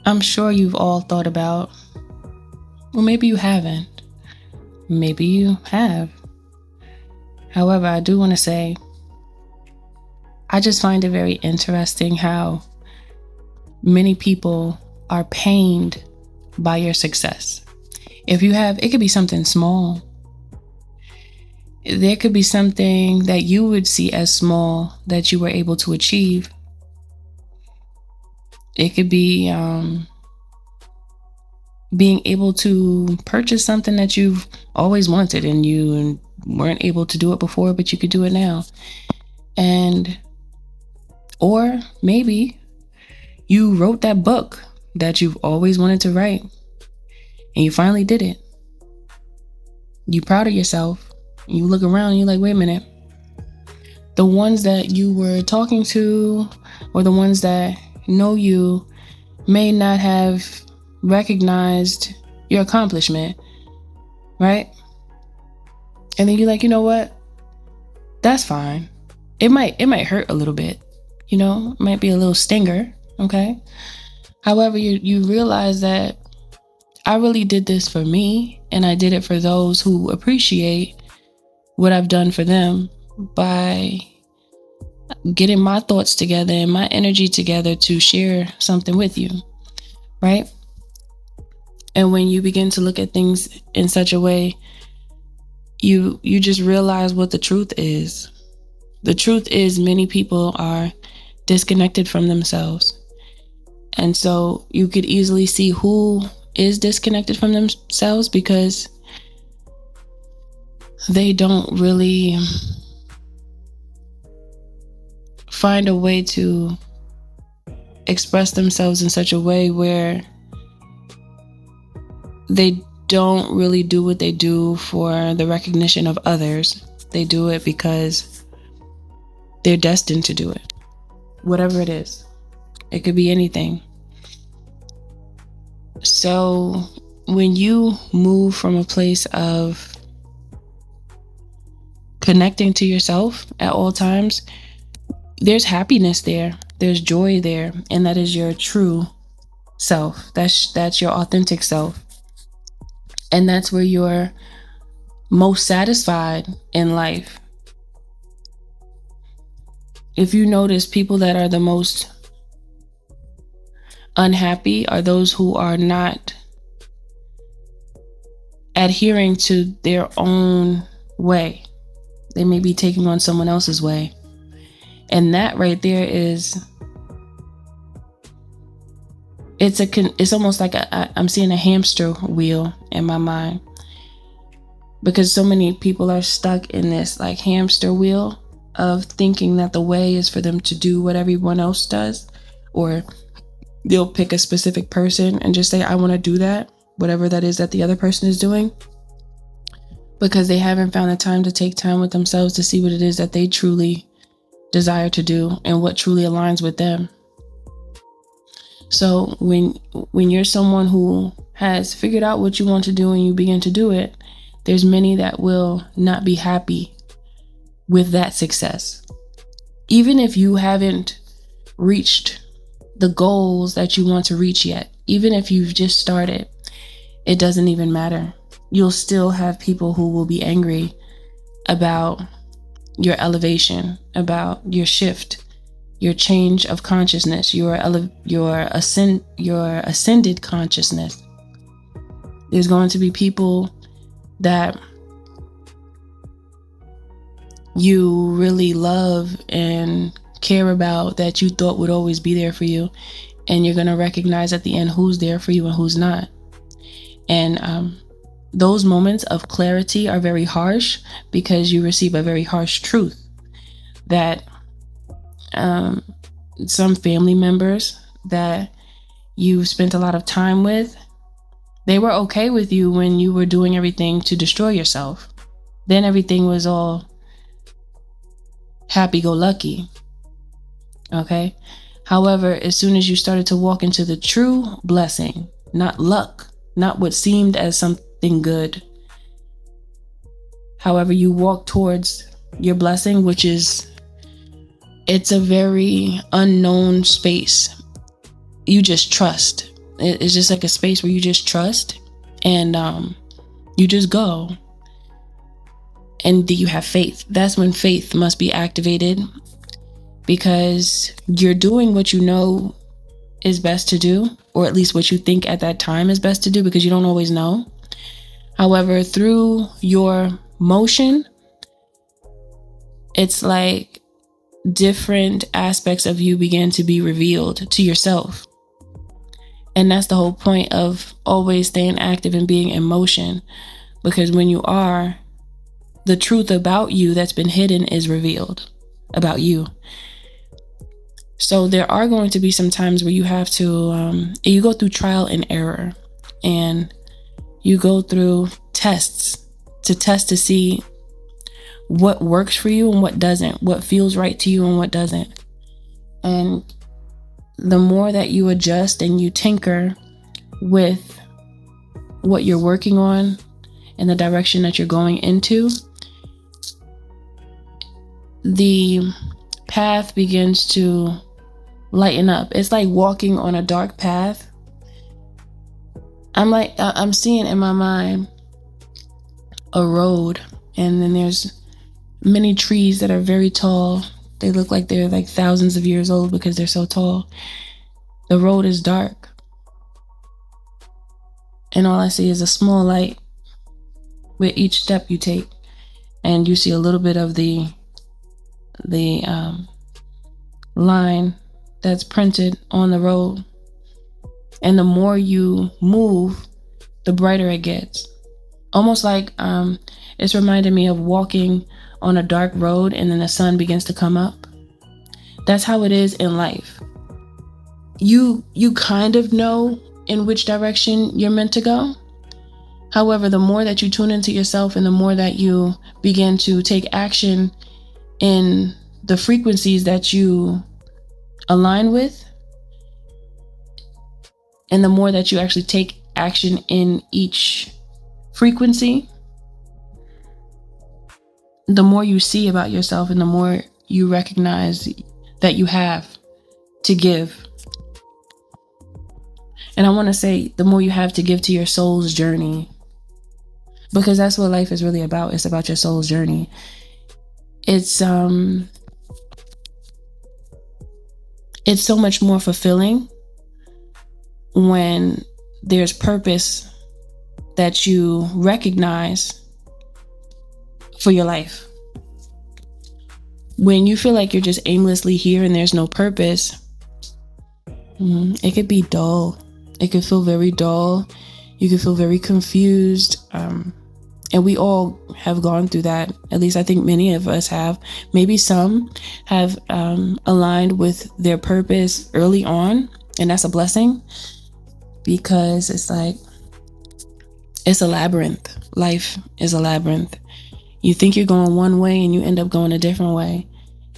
I'm sure you've all thought about, well, maybe you haven't. Maybe you have. However, I do want to say, I just find it very interesting how many people are pained by your success. If you have, it could be something small. There could be something that you would see as small that you were able to achieve. It could be being able to purchase something that you've always wanted and you weren't able to do it before, but you could do it now. Or maybe you wrote that book that you've always wanted to write and you finally did it. You're proud of yourself. You look around and you're like, wait a minute. The ones that you were talking to or the ones that know you may not have recognized your accomplishment, right? And then you're like, you know what? That's fine. It might hurt a little bit, it might be a little stinger, okay? However, you realize that I really did this for me, and I did it for those who appreciate what I've done for them by getting my thoughts together and my energy together to share something with you, right? And when you begin to look at things in such a way, you just realize what the truth is. The truth is many people are disconnected from themselves. And so you could easily see who is disconnected from themselves because they don't really find a way to express themselves in such a way where they don't really do what they do for the recognition of others. They do it because they're destined to do it. Whatever it is. It could be anything. So when you move from a place of connecting to yourself at all times, there's happiness there. There's joy there. And that is your true self. That's your authentic self. And that's where you're most satisfied in life. If you notice, people that are the most unhappy are those who are not adhering to their own way. They may be taking on someone else's way. And that right there is, it's almost like I'm seeing a hamster wheel in my mind, because so many people are stuck in this like hamster wheel of thinking that the way is for them to do what everyone else does, or they'll pick a specific person and just say, I want to do that, whatever that is that the other person is doing, because they haven't found the time to take time with themselves to see what it is that they truly desire to do and what truly aligns with them. So when you're someone who has figured out what you want to do and you begin to do it, there's many that will not be happy with that success. Even if you haven't reached the goals that you want to reach yet, even if you've just started, it doesn't even matter. You'll still have people who will be angry about your elevation, about your shift, your change of consciousness, your ascended consciousness. There's going to be people that you really love and care about, that you thought would always be there for you, and you're going to recognize at the end who's there for you and who's not. And those moments of clarity are very harsh, because you receive a very harsh truth that some family members that you spent a lot of time with, they were okay with you when you were doing everything to destroy yourself. Then everything was all happy-go-lucky. Okay? However, as soon as you started to walk into the true blessing, not luck, not what seemed as something good. However, you walk towards your blessing, which is, it's a very unknown space. You just trust. It's just like a space where you just trust, and you just go, and you have faith. That's when faith must be activated, because you're doing what you know is best to do, or at least what you think at that time is best to do, because you don't always know. However, through your motion, it's like different aspects of you begin to be revealed to yourself. And that's the whole point of always staying active and being in motion, because when you are, the truth about you that's been hidden is revealed about you. So there are going to be some times where you have to, you go through trial and error, and you go through tests to see what works for you and what doesn't, what feels right to you and what doesn't. And the more that you adjust and you tinker with what you're working on and the direction that you're going into, the path begins to lighten up. It's like walking on a dark path. I'm seeing in my mind a road, and then there's many trees that are very tall. They look like they're like thousands of years old because they're so tall. The road is dark, and all I see is a small light with each step you take, and you see a little bit of the line that's printed on the road. And the more you move, the brighter it gets. Almost like it's reminding me of walking on a dark road and then the sun begins to come up. That's how it is in life. You kind of know in which direction you're meant to go. However, the more that you tune into yourself and the more that you begin to take action in the frequencies that you align with, and the more that you actually take action in each frequency, the more you see about yourself and the more you recognize that you have to give. And I want to say the more you have to give to your soul's journey, because that's what life is really about. It's about your soul's journey. It's so much more fulfilling when there's purpose that you recognize for your life. When you feel like you're just aimlessly here and there's no purpose, it could be dull. It could feel very dull. You could feel very confused. And we all have gone through that. At least I think many of us have. Maybe some have aligned with their purpose early on, and that's a blessing, because it's like, it's a labyrinth. Life is a labyrinth. You think you're going one way and you end up going a different way.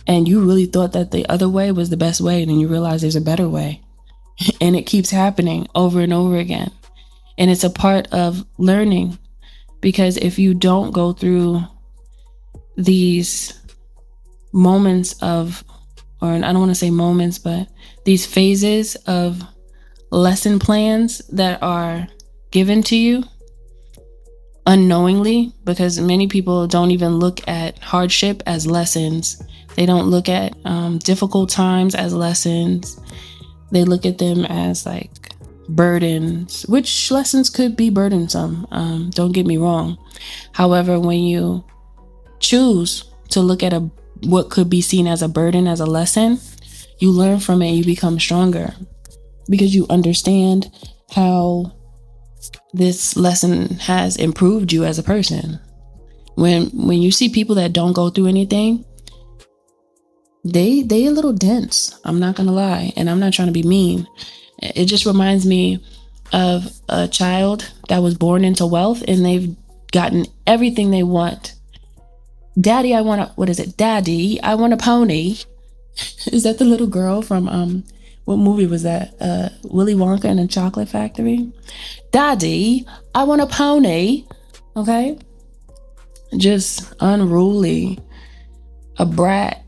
And you really thought that the other way was the best way, and then you realize there's a better way. And it keeps happening over and over again. And it's a part of learning, because if you don't go through these moments of, or I don't want to say moments, but these phases of lesson plans that are given to you unknowingly, because many people don't even look at hardship as lessons. They don't look at difficult times as lessons. They look at them as like burdens, which lessons could be burdensome. Don't get me wrong. However, when you choose to look at what could be seen as a burden as a lesson, you learn from it and you become stronger, because you understand how this lesson has improved you as a person. When you see people that don't go through anything, they a little dense. I'm not gonna lie, and I'm not trying to be mean. It just reminds me of a child that was born into wealth and they've gotten everything they want. Daddy, I want a pony. Is that the little girl from what movie was that? Willy Wonka and the Chocolate Factory? Daddy, I want a pony. Okay? Just unruly. A brat.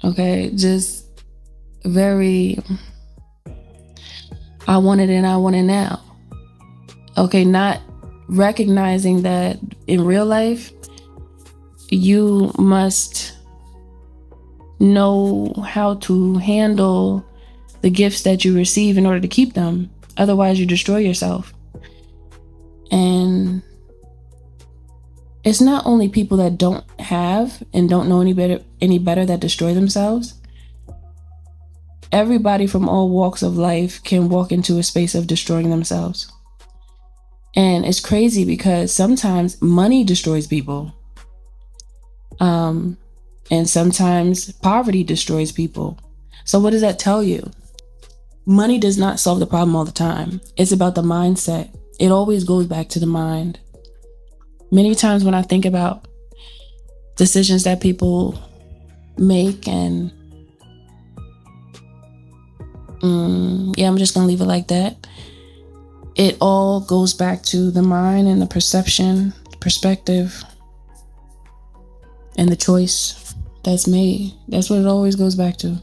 Okay? Just very, I want it and I want it now. Okay, not recognizing that in real life, you must know how to handle the gifts that you receive in order to keep them. Otherwise, you destroy yourself. And it's not only people that don't have and don't know any better that destroy themselves. Everybody from all walks of life can walk into a space of destroying themselves. And it's crazy because sometimes money destroys people. And sometimes poverty destroys people. So what does that tell you? Money does not solve the problem all the time. It's about the mindset. It always goes back to the mind. Many times when I think about decisions that people make, and I'm just gonna leave it like that. It all goes back to the mind and the perception, perspective, and the choice that's made. That's what it always goes back to.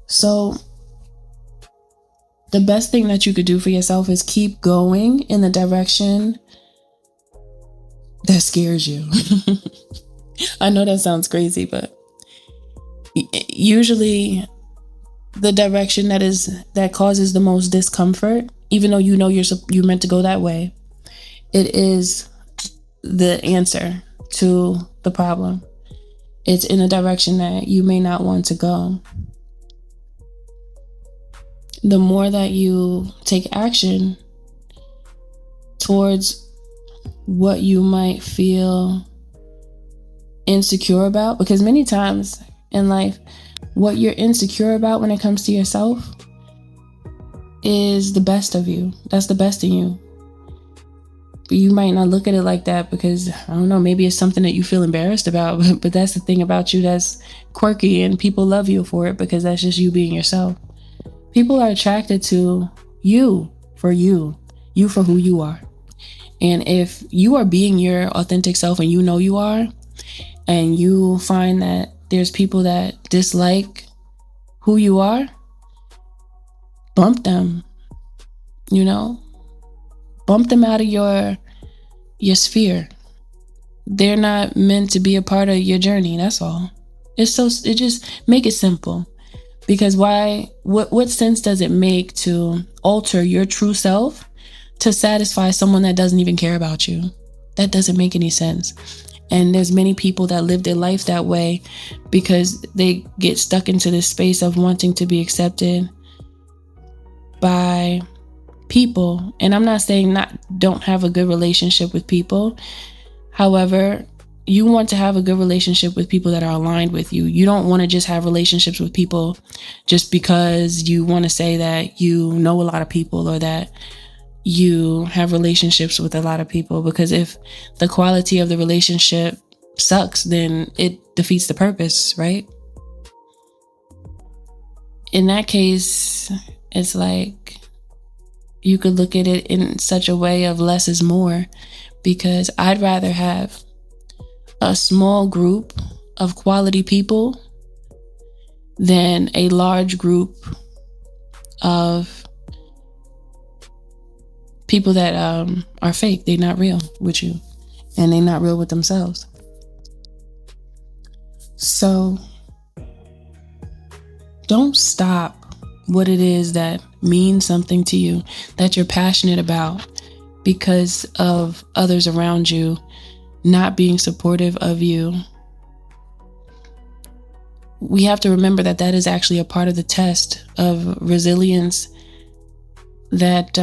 So the best thing that you could do for yourself is keep going in the direction that scares you. I know that sounds crazy, but usually the direction that causes the most discomfort, even though you know you're meant to go that way, it is the answer to the problem. It's in a direction that you may not want to go. The more that you take action towards what you might feel insecure about, because many times in life, what you're insecure about when it comes to yourself is the best of you. That's the best in you. You might not look at it like that because, I don't know, maybe it's something that you feel embarrassed about, but that's the thing about you that's quirky, and people love you for it because that's just you being yourself. People are attracted to you for you for who you are. And if you are being your authentic self and you know you are, and you find that there's people that dislike who you are, bump them, bump them out of your sphere. They're not meant to be a part of your journey. That's all. It just make it simple. Because what sense does it make to alter your true self to satisfy someone that doesn't even care about you? That doesn't make any sense. And there's many people that live their life that way because they get stuck into this space of wanting to be accepted by people. And I'm not saying don't have a good relationship with people. However, you want to have a good relationship with people that are aligned with you. You don't want to just have relationships with people just because you want to say that you know a lot of people or that you have relationships with a lot of people, because if the quality of the relationship sucks, then it defeats the purpose, right? In that case, it's like you could look at it in such a way of less is more, because I'd rather have a small group of quality people than a large group of people that are fake. They're not real with you, and they're not real with themselves. So don't stop what it is that means something to you, that you're passionate about, because of others around you not being supportive of you. We have to remember that is actually a part of the test of resilience, that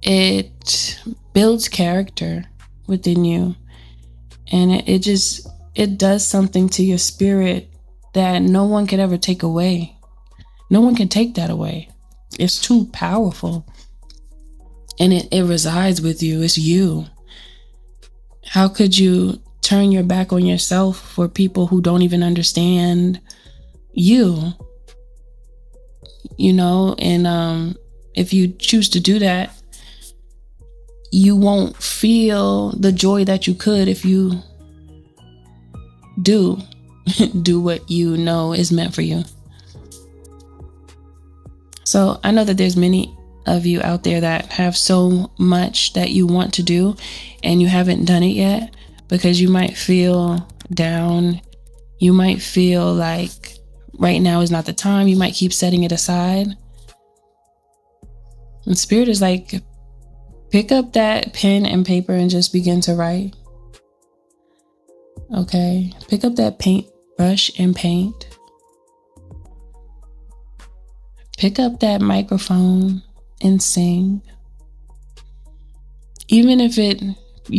it builds character within you, and it does something to your spirit that no one could ever take away. No one can take that away. It's too powerful, and it resides with you. It's you. How could you turn your back on yourself for people who don't even understand you? And if you choose to do that, you won't feel the joy that you could if you do. do what you know is meant for you. So I know that there's many of you out there that have so much that you want to do and you haven't done it yet because you might feel down. You might feel like right now is not the time. You might keep setting it aside. And Spirit is like, pick up that pen and paper and just begin to write. Okay? Pick up that paintbrush and paint. Pick up that microphone and sing. Even if it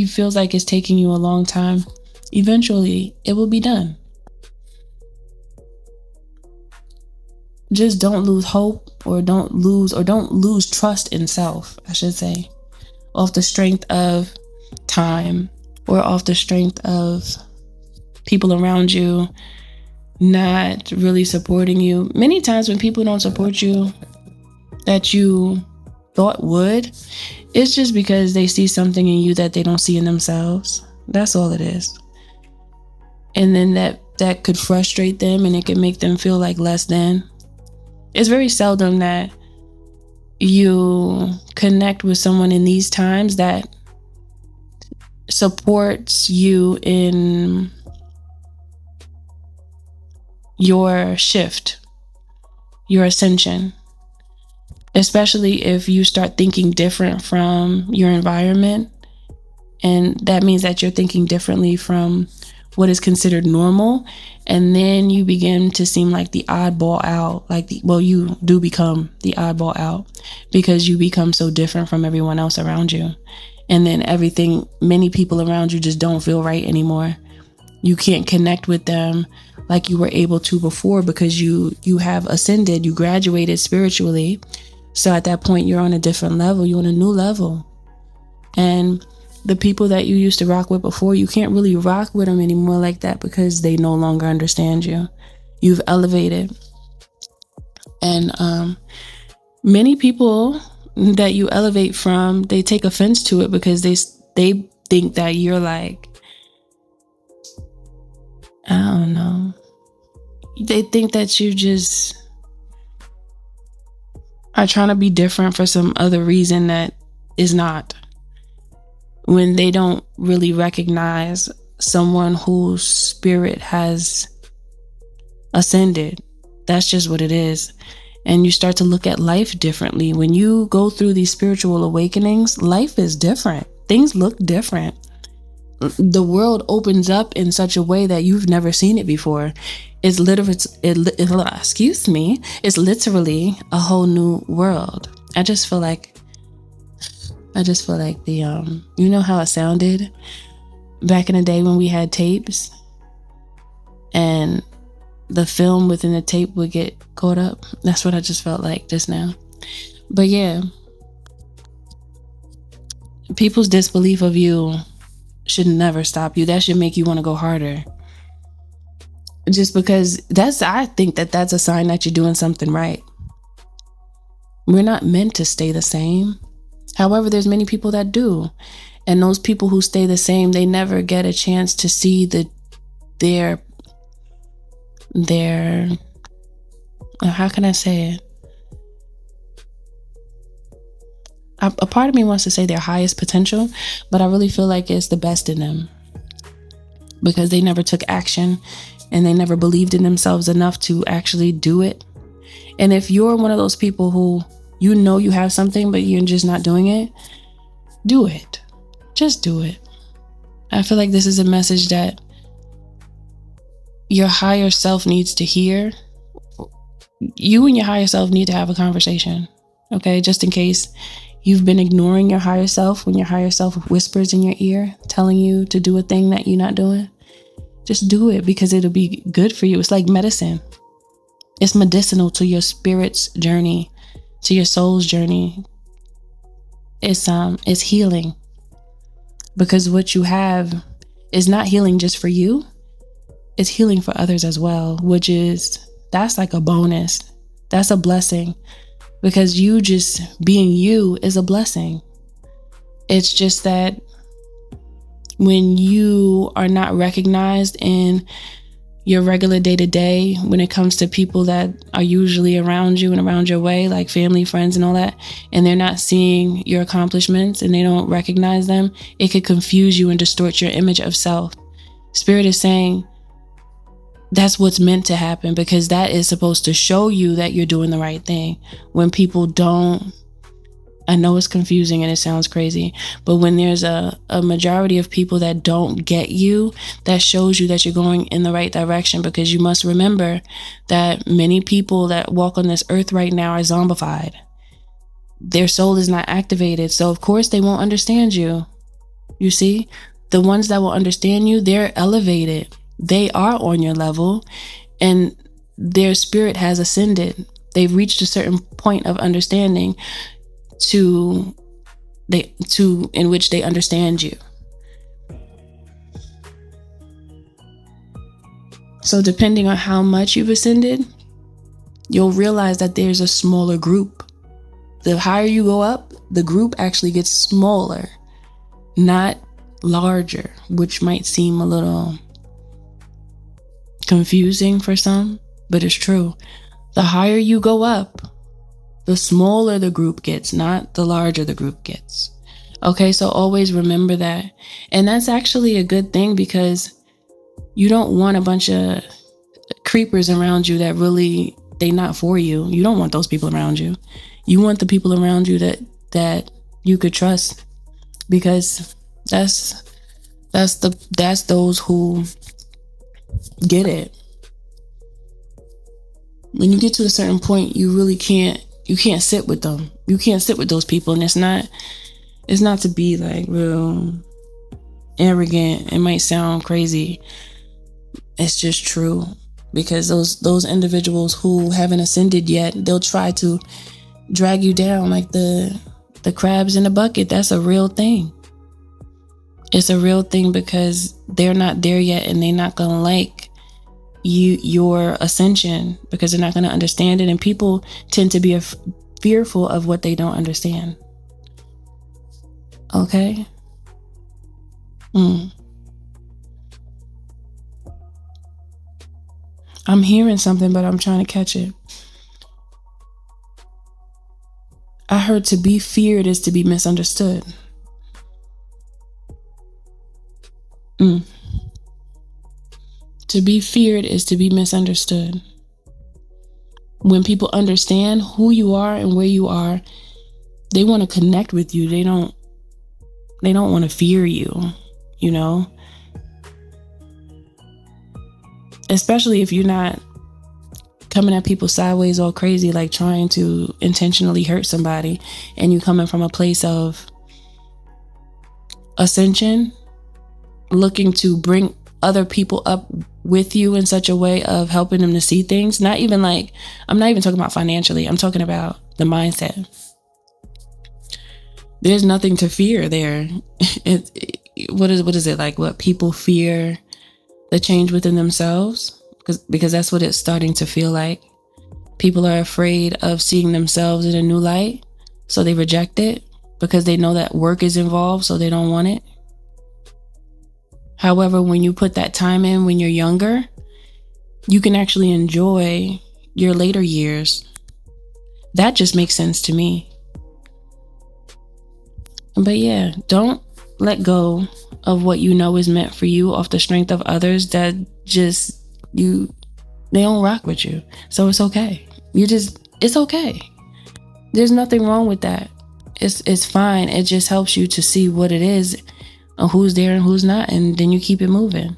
feels like it's taking you a long time, eventually it will be done. Just don't lose hope, or don't lose trust in self, I should say, off the strength of time or off the strength of people around you not really supporting you. Many times when people don't support you that you thought would, it's just because they see something in you that they don't see in themselves. That's all it is. And then that could frustrate them and it could make them feel like less than. It's very seldom that you connect with someone in these times that supports you in your shift, your ascension, especially if you start thinking different from your environment. And that means that you're thinking differently from what is considered normal. And then you begin to seem like the oddball out, you do become the oddball out because you become so different from everyone else around you. And then many people around you just don't feel right anymore. You can't connect with them like you were able to before because you have ascended, you graduated spiritually. So at that point, you're on a different level, you're on a new level. And the people that you used to rock with before, you can't really rock with them anymore like that because they no longer understand you. You've elevated. And many people that you elevate from, they take offense to it because they think that you're like, I don't know. They think that you just are trying to be different for some other reason that is not. When they don't really recognize someone whose spirit has ascended. That's just what it is. And you start to look at life differently. When you go through these spiritual awakenings, life is different. Things look different. The world opens up in such a way that you've never seen it before. It's literally a whole new world. I just feel like the you know how it sounded back in the day when we had tapes and the film within the tape would get caught up. That's what I just felt like just now. But yeah, people's disbelief of you should never stop you. That should make you want to go harder. Just because I think that's a sign that you're doing something right. We're not meant to stay the same. However, there's many people that do. And those people who stay the same, they never get a chance to see their how can I say it? A part of me wants to say their highest potential, but I really feel like it's the best in them because they never took action and they never believed in themselves enough to actually do it. And if you're one of those people who you know you have something, but you're just not doing it, do it. Just do it. I feel like this is a message that your higher self needs to hear. You and your higher self need to have a conversation, okay? Just in case you've been ignoring your higher self when your higher self whispers in your ear, telling you to do a thing that you're not doing. Just do it because it'll be good for you. It's like medicine. It's medicinal to your spirit's journey, to your soul's journey. It's healing because what you have is not healing just for you. It's healing for others as well, that's like a bonus. That's a blessing because you just being you is a blessing. It's just that when you are not recognized in your regular day-to-day when it comes to people that are usually around you and around your way, like family, friends, and all that, and they're not seeing your accomplishments and they don't recognize them, it could confuse you and distort your image of self. Spirit is saying that's what's meant to happen, because that is supposed to show you that you're doing the right thing. When people don't, I know it's confusing and it sounds crazy, but when there's a majority of people that don't get you, that shows you that you're going in the right direction, because you must remember that many people that walk on this earth right now are zombified. Their soul is not activated, so of course they won't understand you. You see, the ones that will understand you, they're elevated. They are on your level and their spirit has ascended. They've reached a certain point of understanding in which they understand you. So depending on how much you've ascended, you'll realize that there's a smaller group. The higher you go up, the group actually gets smaller, not larger, which might seem a little confusing for some, but it's true. The higher you go up, the smaller the group gets, not the larger the group gets. Okay, so always remember that. And that's actually a good thing, because you don't want a bunch of creepers around you that really, they not for you. You don't want those people around you. You want the people around you that you could trust, because that's those who get it. When you get to a certain point, you can't sit with them. You can't sit with those people. And it's not to be like real arrogant. It might sound crazy. It's just true, because those individuals who haven't ascended yet, they'll try to drag you down like the crabs in a bucket. That's a real thing. It's a real thing, because they're not there yet and they're not gonna like your ascension, because they're not gonna understand it. And people tend to be fearful of what they don't understand. Okay? I'm hearing something, but I'm trying to catch it. I heard to be feared is to be misunderstood. To be feared is to be misunderstood. When people understand who you are and where you are, they want to connect with you. They don't want to fear you, you know? Especially if you're not coming at people sideways all crazy, like trying to intentionally hurt somebody, and you coming from a place of ascension, looking to bring other people up with you in such a way of helping them to see things. Not even like, I'm not even talking about financially. I'm talking about the mindset. There's nothing to fear there. What is it like? What people fear the change within themselves, because that's what it's starting to feel like. People are afraid of seeing themselves in a new light, so they reject it because they know that work is involved, so they don't want it. However, when you put that time in when you're younger, you can actually enjoy your later years. That just makes sense to me. But yeah, don't let go of what you know is meant for you off the strength of others that just, they don't rock with you. So it's okay. It's okay. There's nothing wrong with that. It's fine. It just helps you to see what it is and who's there and who's not, and then you keep it moving.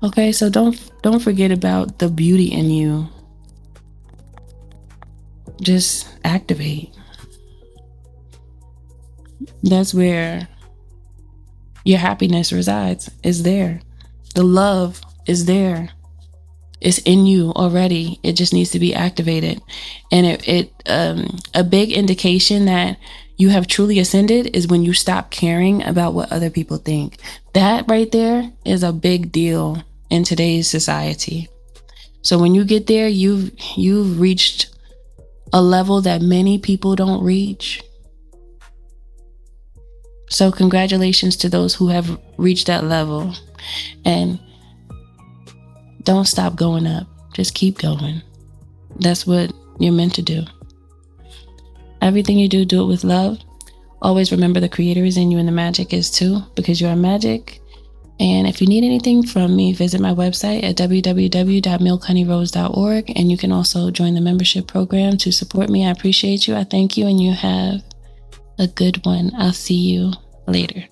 Okay, so don't forget about the beauty in you. Just activate. That's where your happiness resides. Is there. The love is there. It's in you already. It just needs to be activated. And a big indication that you have truly ascended is when you stop caring about what other people think. That right there is a big deal in today's society. So when you get there, you've reached a level that many people don't reach. So congratulations to those who have reached that level. And Don't stop going up. Just keep going. That's what you're meant to do. Everything you do, do it with love. Always remember the creator is in you and the magic is too, because you are magic. And if you need anything from me, visit my website at www.milkhoneyRose.org. And you can also join the membership program to support me. I appreciate you. I thank you, and you have a good one. I'll see you later.